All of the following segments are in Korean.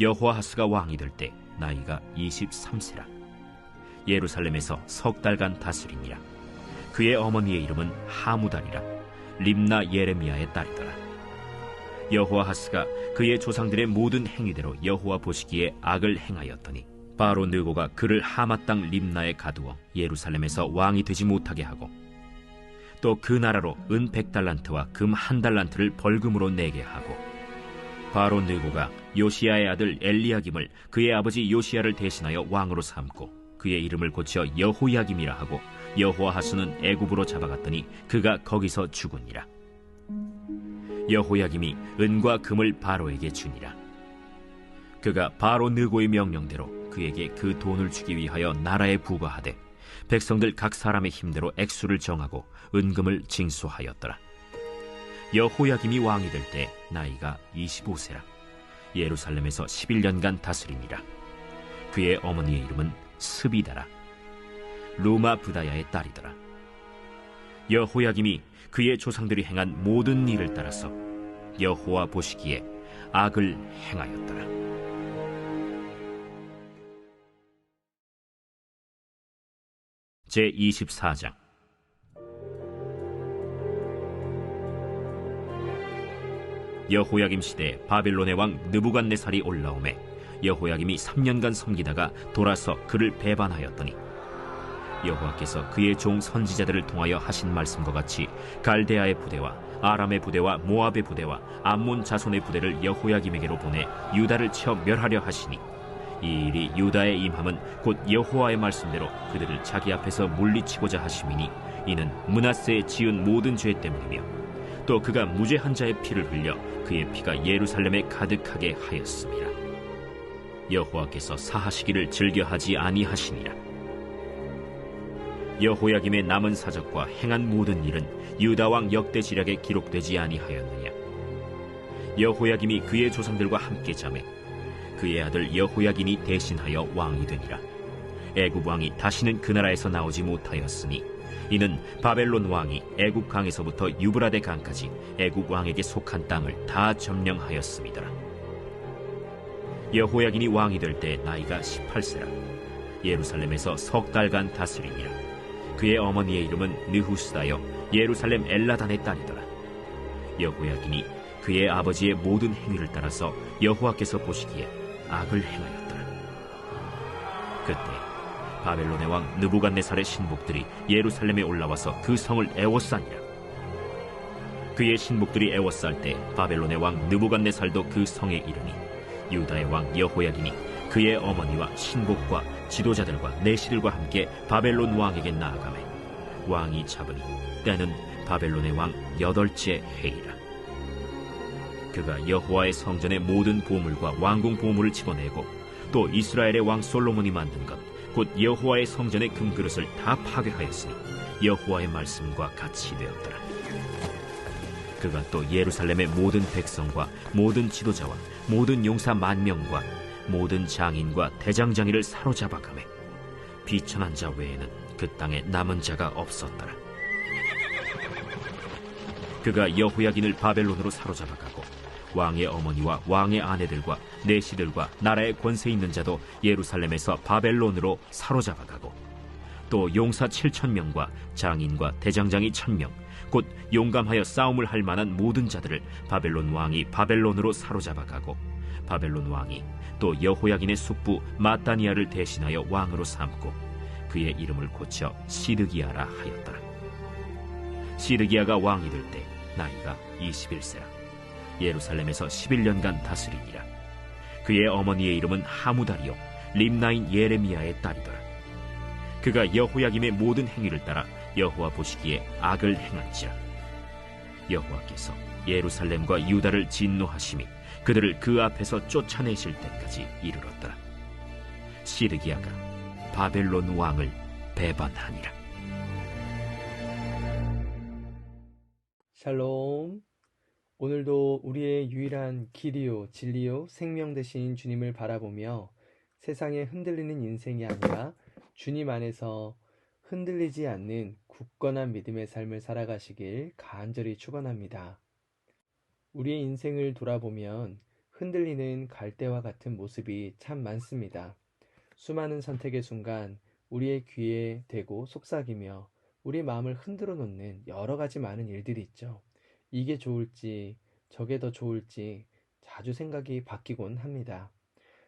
여호아하스가 왕이 될 때 나이가 23세라. 예루살렘에서 석 달간 다스리니라. 그의 어머니의 이름은 하무달이라. 림나 예레미야의 딸이더라. 여호아하스가 그의 조상들의 모든 행위대로 여호와 보시기에 악을 행하였더니 바로 느고가 그를 하마 땅 림나에 가두어 예루살렘에서 왕이 되지 못하게 하고, 또 그 나라로 은 100달란트와 금 1달란트를 벌금으로 내게 하고, 바로 느고가 요시야의 아들 엘리야김을 그의 아버지 요시야를 대신하여 왕으로 삼고 그의 이름을 고쳐 여호야김이라 하고, 여호아하스는 애굽으로 잡아갔더니 그가 거기서 죽으니라. 여호야김이 은과 금을 바로에게 주니라. 그가 바로 느고의 명령대로 그에게 그 돈을 주기 위하여 나라에 부과하되 백성들 각 사람의 힘대로 액수를 정하고 은금을 징수하였더라. 여호야김이 왕이 될 때 나이가 25세라. 예루살렘에서 11년간 다스리니라. 그의 어머니의 이름은 스비다라. 루마 부다야의 딸이더라. 여호야김이 그의 조상들이 행한 모든 일을 따라서 여호와 보시기에 악을 행하였더라. 제24장. 여호야김 시대에 바벨론의 왕 느부갓네살이 올라오매 여호야김이 3년간 섬기다가 돌아서 그를 배반하였더니 여호와께서 그의 종 선지자들을 통하여 하신 말씀과 같이 갈대아의 부대와 아람의 부대와 모압의 부대와 암몬 자손의 부대를 여호야김에게로 보내 유다를 쳐 멸하려 하시니, 이 일이 유다의 임함은 곧 여호와의 말씀대로 그들을 자기 앞에서 물리치고자 하심이니, 이는 므낫세에 지은 모든 죄 때문이며 또 그가 무죄한 자의 피를 흘려 그의 피가 예루살렘에 가득하게 하였습니다. 여호와께서 사하시기를 즐겨하지 아니하시니라. 여호야김의 남은 사적과 행한 모든 일은 유다 왕 역대지략에 기록되지 아니하였느냐. 여호야김이 그의 조상들과 함께 자매 그의 아들 여호야긴이 대신하여 왕이 되니라. 애굽 왕이 다시는 그 나라에서 나오지 못하였으니, 이는 바벨론 왕이 애굽 강에서부터 유브라데 강까지 애굽 왕에게 속한 땅을 다 점령하였습니다. 여호야긴이 왕이 될 때 나이가 18세라. 예루살렘에서 석 달간 다스리니라. 그의 어머니의 이름은 느후스다여 예루살렘 엘라단의 딸이더라. 여호야긴이 그의 아버지의 모든 행위를 따라서 여호와께서 보시기에 악을 행하였더라. 그때 바벨론의 왕 느부갓네살의 신복들이 예루살렘에 올라와서 그 성을 애워싸니라. 그의 신복들이 애워쌀 때 바벨론의 왕 느부갓네살도 그 성에 이르니, 유다의 왕 여호야긴이 그의 어머니와 신복과 지도자들과 내시들과 함께 바벨론 왕에게 나아가매 왕이 잡으니 때는 바벨론의 왕 8째 해이라. 그가 여호와의 성전의 모든 보물과 왕궁 보물을 집어내고 또 이스라엘의 왕 솔로몬이 만든 것 곧 여호와의 성전의 금그릇을 다 파괴하였으니 여호와의 말씀과 같이 되었더라. 그가 또 예루살렘의 모든 백성과 모든 지도자와 모든 용사 10,000명과 모든 장인과 대장장이를 사로잡아가매 비천한 자 외에는 그 땅에 남은 자가 없었더라. 그가 여호야긴을 바벨론으로 사로잡아가고 왕의 어머니와 왕의 아내들과 내시들과 나라의 권세 있는 자도 예루살렘에서 바벨론으로 사로잡아가고, 또 용사 7,000명과 장인과 대장장이 1,000명 곧 용감하여 싸움을 할 만한 모든 자들을 바벨론 왕이 바벨론으로 사로잡아가고, 바벨론 왕이 또 여호야긴의 숙부 마따니아를 대신하여 왕으로 삼고 그의 이름을 고쳐 시드기야라 하였더라. 시드기야가 왕이 될 때 나이가 21세라. 예루살렘에서 11년간 다스리니라. 그의 어머니의 이름은 하무달이요 림나인 예레미야의 딸이더라. 그가 여호야김의 모든 행위를 따라 여호와 보시기에 악을 행한지라. 여호와께서 예루살렘과 유다를 진노하심이 그들을 그 앞에서 쫓아내실 때까지 이르렀더라. 시드기야가 바벨론 왕을 배반하니라. 샬롬. 오늘도 우리의 유일한 길이요 진리요 생명 되신 주님을 바라보며 세상에 흔들리는 인생이 아니라 주님 안에서 흔들리지 않는 굳건한 믿음의 삶을 살아가시길 간절히 축원합니다. 우리의 인생을 돌아보면 흔들리는 갈대와 같은 모습이 참 많습니다. 수많은 선택의 순간 우리의 귀에 대고 속삭이며 우리 마음을 흔들어 놓는 여러 가지 많은 일들이 있죠. 이게 좋을지 저게 더 좋을지 자주 생각이 바뀌곤 합니다.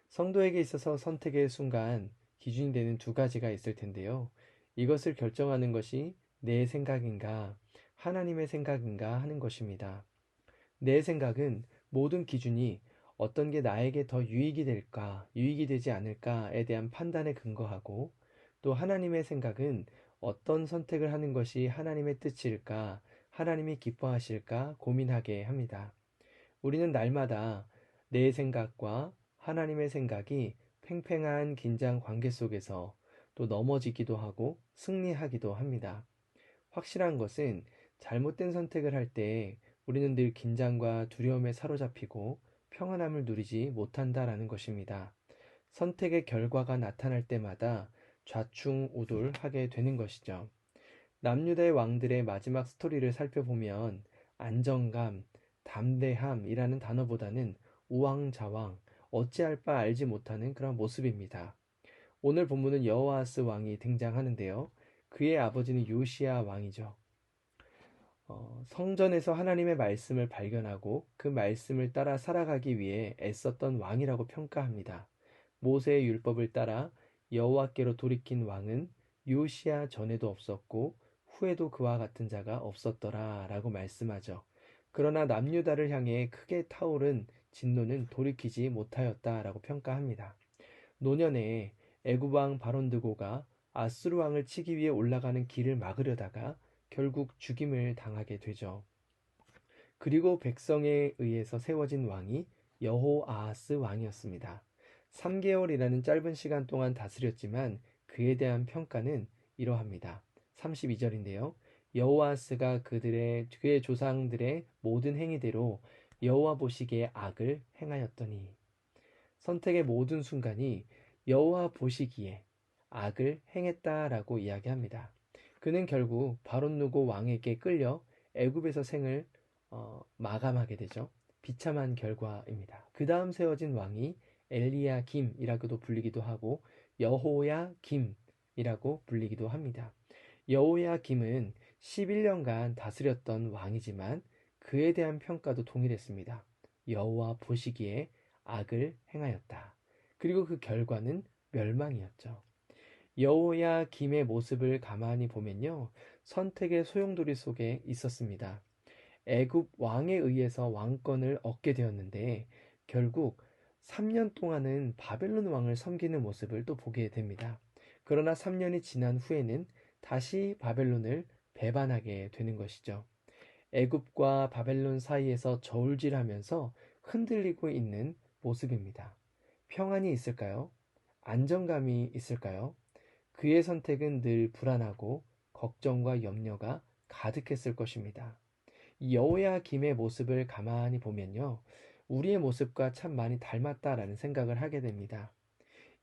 성도에게 있어서 선택의 순간 기준이 되는 두 가지가 있을 텐데요. 이것을 결정하는 것이 내 생각인가, 하나님의 생각인가 하는 것입니다. 내 생각은 모든 기준이 어떤 게 나에게 더 유익이 될까, 유익이 되지 않을까에 대한 판단에 근거하고, 또 하나님의 생각은 어떤 선택을 하는 것이 하나님의 뜻일까, 하나님이 기뻐하실까 고민하게 합니다. 우리는 날마다 내 생각과 하나님의 생각이 팽팽한 긴장 관계 속에서 또 넘어지기도 하고 승리하기도 합니다. 확실한 것은 잘못된 선택을 할 때 우리는 늘 긴장과 두려움에 사로잡히고 평안함을 누리지 못한다라는 것입니다. 선택의 결과가 나타날 때마다 좌충우돌하게 되는 것이죠. 남유다의 왕들의 마지막 스토리를 살펴보면 안정감, 담대함이라는 단어보다는 우왕좌왕, 어찌할 바 알지 못하는 그런 모습입니다. 오늘 본문은 여호아스 왕이 등장하는데요. 그의 아버지는 요시야 왕이죠. 성전에서 하나님의 말씀을 발견하고 그 말씀을 따라 살아가기 위해 애썼던 왕이라고 평가합니다. 모세의 율법을 따라 여호와께로 돌이킨 왕은 요시야 전에도 없었고 후에도 그와 같은 자가 없었더라 라고 말씀하죠. 그러나 남유다를 향해 크게 타오른 진노는 돌이키지 못하였다 라고 평가합니다. 노년에 애굽 왕 바론드고가 아수르 왕을 치기 위해 올라가는 길을 막으려다가 결국 죽임을 당하게 되죠. 그리고 백성에 의해서 세워진 왕이 여호아하스 왕이었습니다. 3개월이라는 짧은 시간 동안 다스렸지만 그에 대한 평가는 이러합니다. 32절인데요. 여호아스가 그의 조상들의 모든 행위대로 여호와 보시기에 악을 행하였더니 선택의 모든 순간이 여호와 보시기에 악을 행했다라고 이야기합니다. 그는 결국 바롯누고 왕에게 끌려 애굽에서 생을 마감하게 되죠. 비참한 결과입니다. 그 다음 세워진 왕이 엘리야김이라고도 불리기도 하고 여호야김이라고 불리기도 합니다. 여호야김은 11년간 다스렸던 왕이지만 그에 대한 평가도 동일했습니다. 여호와 보시기에 악을 행하였다. 그리고 그 결과는 멸망이었죠. 여호야김의 모습을 가만히 보면요. 선택의 소용돌이 속에 있었습니다. 애굽 왕에 의해서 왕권을 얻게 되었는데 결국 3년 동안은 바벨론 왕을 섬기는 모습을 또 보게 됩니다. 그러나 3년이 지난 후에는 다시 바벨론을 배반하게 되는 것이죠. 애굽과 바벨론 사이에서 저울질하면서 흔들리고 있는 모습입니다. 평안이 있을까요? 안정감이 있을까요? 그의 선택은 늘 불안하고 걱정과 염려가 가득했을 것입니다. 이 여호야김의 모습을 가만히 보면요. 우리의 모습과 참 많이 닮았다라는 생각을 하게 됩니다.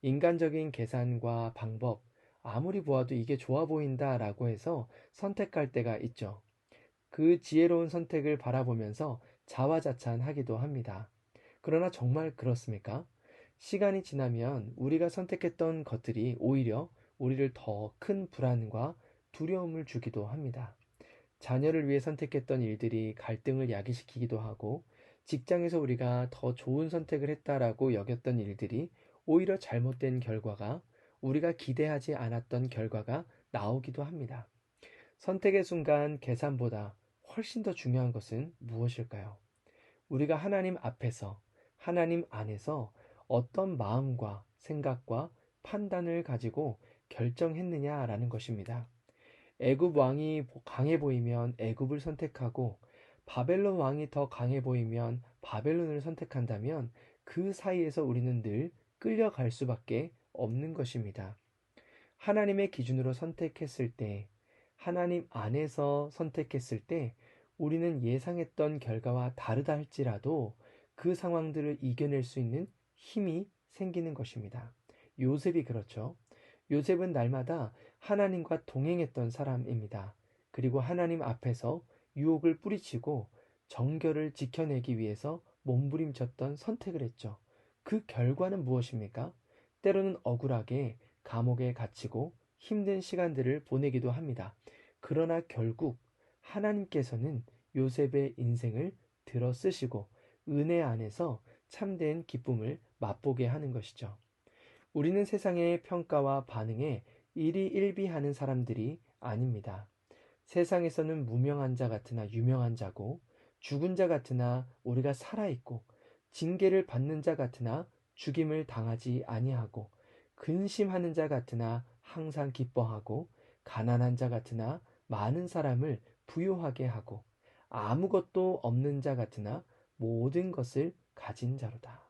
인간적인 계산과 방법, 아무리 보아도 이게 좋아 보인다라고 해서 선택할 때가 있죠. 그 지혜로운 선택을 바라보면서 자화자찬하기도 합니다. 그러나 정말 그렇습니까? 시간이 지나면 우리가 선택했던 것들이 오히려 우리를 더 큰 불안과 두려움을 주기도 합니다. 자녀를 위해 선택했던 일들이 갈등을 야기시키기도 하고 직장에서 우리가 더 좋은 선택을 했다라고 여겼던 일들이 오히려 잘못된 결과가 우리가 기대하지 않았던 결과가 나오기도 합니다. 선택의 순간 계산보다 훨씬 더 중요한 것은 무엇일까요? 우리가 하나님 앞에서 하나님 안에서 어떤 마음과 생각과 판단을 가지고 결정했느냐라는 것입니다. 애굽 왕이 강해 보이면 애굽을 선택하고 바벨론 왕이 더 강해 보이면 바벨론을 선택한다면 그 사이에서 우리는 늘 끌려갈 수밖에 없는 것입니다. 하나님의 기준으로 선택했을 때, 하나님 안에서 선택했을 때 우리는 예상했던 결과와 다르다 할지라도 그 상황들을 이겨낼 수 있는 힘이 생기는 것입니다. 요셉이 그렇죠. 요셉은 날마다 하나님과 동행했던 사람입니다. 그리고 하나님 앞에서 유혹을 뿌리치고 정결을 지켜내기 위해서 몸부림쳤던 선택을 했죠. 그 결과는 무엇입니까? 때로는 억울하게 감옥에 갇히고 힘든 시간들을 보내기도 합니다. 그러나 결국 하나님께서는 요셉의 인생을 들어 쓰시고 은혜 안에서 참된 기쁨을 맛보게 하는 것이죠. 우리는 세상의 평가와 반응에 일희일비하는 사람들이 아닙니다. 세상에서는 무명한 자 같으나 유명한 자고, 죽은 자 같으나 우리가 살아있고, 징계를 받는 자 같으나 죽임을 당하지 아니하고, 근심하는 자 같으나 항상 기뻐하고, 가난한 자 같으나 많은 사람을 부유하게 하고, 아무것도 없는 자 같으나 모든 것을 가진 자로다.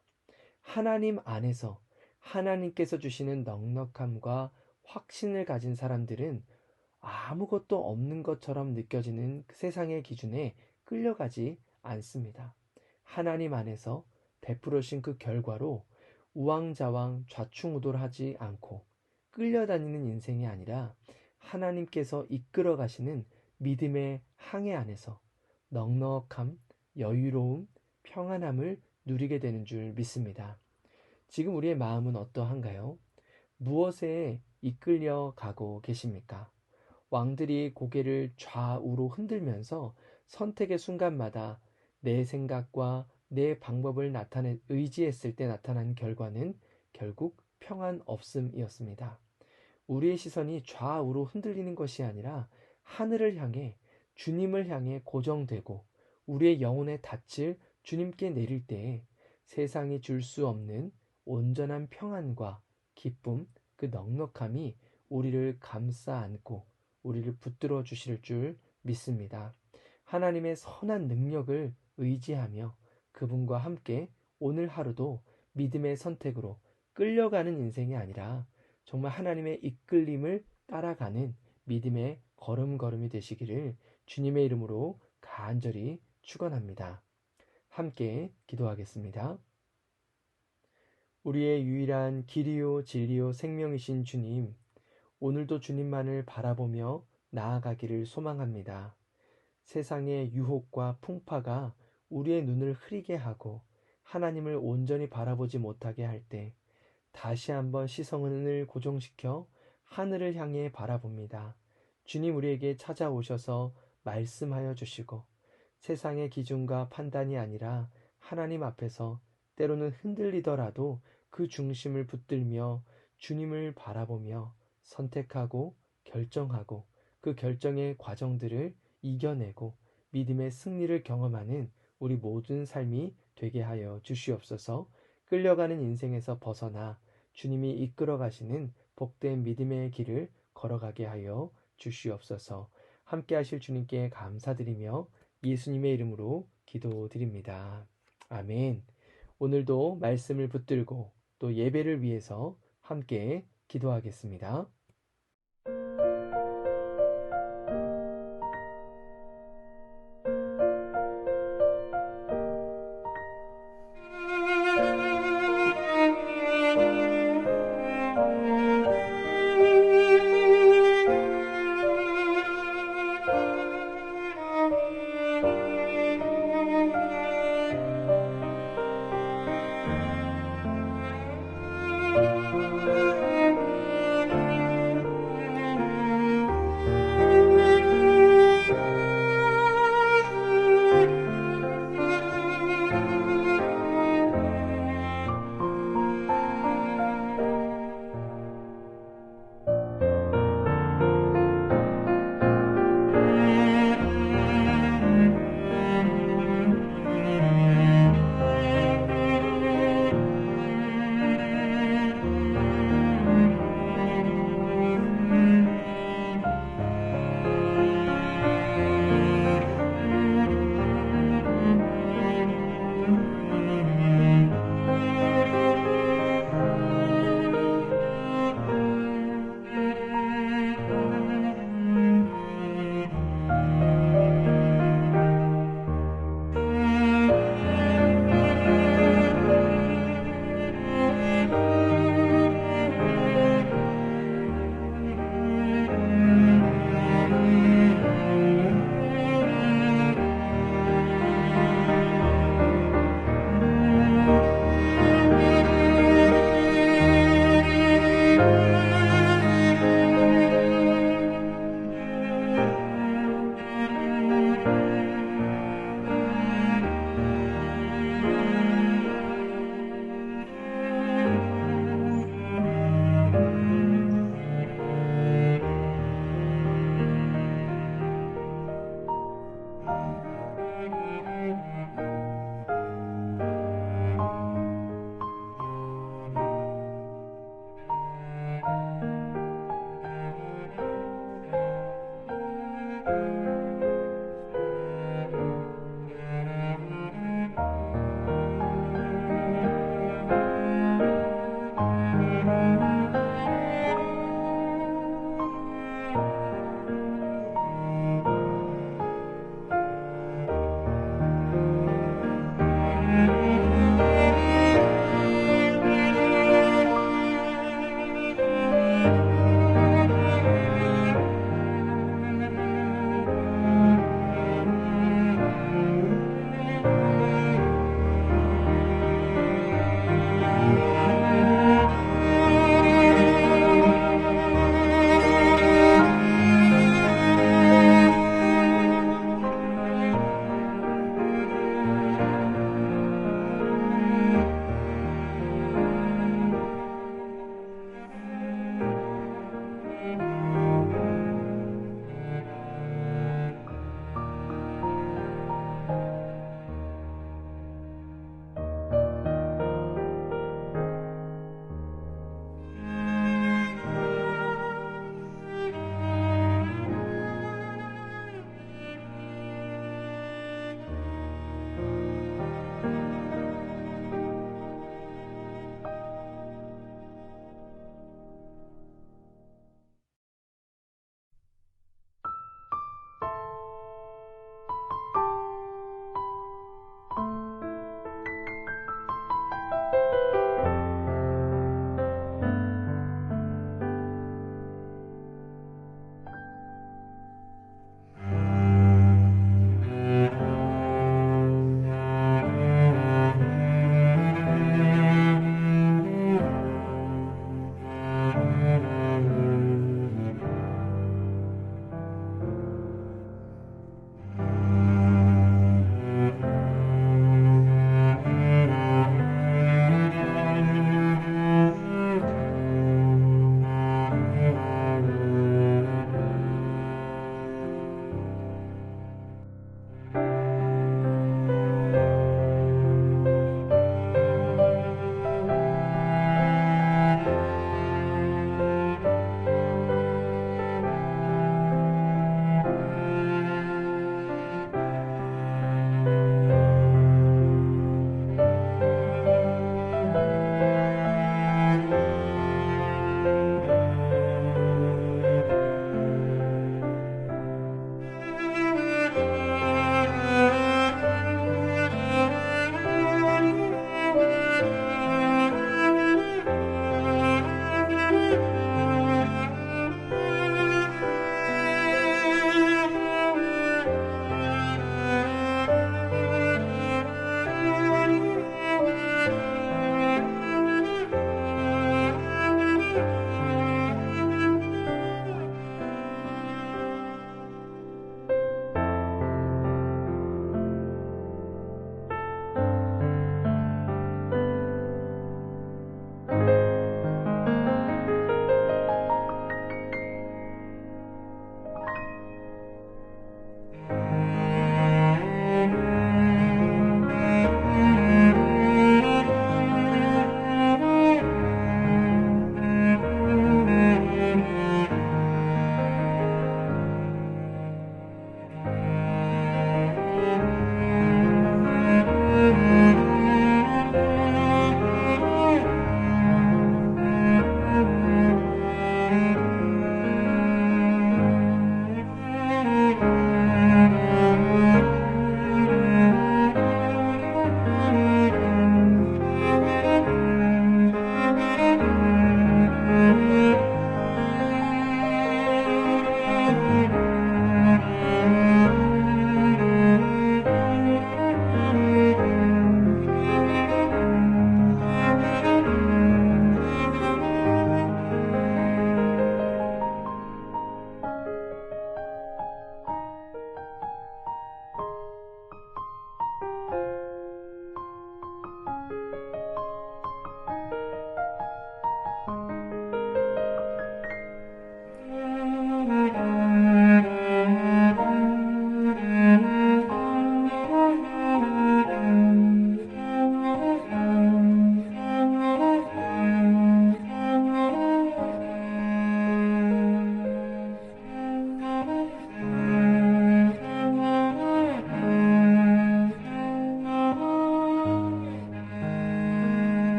하나님 안에서 하나님께서 주시는 넉넉함과 확신을 가진 사람들은 아무것도 없는 것처럼 느껴지는 그 세상의 기준에 끌려가지 않습니다. 하나님 안에서 베풀으신 그 결과로 우왕좌왕 좌충우돌하지 않고 끌려다니는 인생이 아니라 하나님께서 이끌어 가시는 믿음의 항해 안에서 넉넉함, 여유로움, 평안함을 누리게 되는 줄 믿습니다. 지금 우리의 마음은 어떠한가요? 무엇에 이끌려 가고 계십니까? 왕들이 고개를 좌우로 흔들면서 선택의 순간마다 내 생각과 내 방법을 의지했을 때 나타난 결과는 결국 평안 없음이었습니다. 우리의 시선이 좌우로 흔들리는 것이 아니라 하늘을 향해 주님을 향해 고정되고 우리의 영혼의 닻을 주님께 내릴 때에 세상이 줄 수 없는 온전한 평안과 기쁨, 그 넉넉함이 우리를 감싸 안고 우리를 붙들어 주실 줄 믿습니다. 하나님의 선한 능력을 의지하며 그분과 함께 오늘 하루도 믿음의 선택으로 끌려가는 인생이 아니라 정말 하나님의 이끌림을 따라가는 믿음의 걸음걸음이 되시기를 주님의 이름으로 간절히 축원합니다. 함께 기도하겠습니다. 우리의 유일한 길이요 진리요 생명이신 주님, 오늘도 주님만을 바라보며 나아가기를 소망합니다. 세상의 유혹과 풍파가 우리의 눈을 흐리게 하고 하나님을 온전히 바라보지 못하게 할 때 다시 한번 시선을 고정시켜 하늘을 향해 바라봅니다. 주님 우리에게 찾아오셔서 말씀하여 주시고 세상의 기준과 판단이 아니라 하나님 앞에서 때로는 흔들리더라도 그 중심을 붙들며 주님을 바라보며 선택하고 결정하고 그 결정의 과정들을 이겨내고 믿음의 승리를 경험하는 우리 모든 삶이 되게 하여 주시옵소서. 끌려가는 인생에서 벗어나 주님이 이끌어 가시는 복된 믿음의 길을 걸어가게 하여 주시옵소서. 함께 하실 주님께 감사드리며 예수님의 이름으로 기도드립니다. 아멘. 오늘도 말씀을 붙들고 또 예배를 위해서 함께 기도하겠습니다.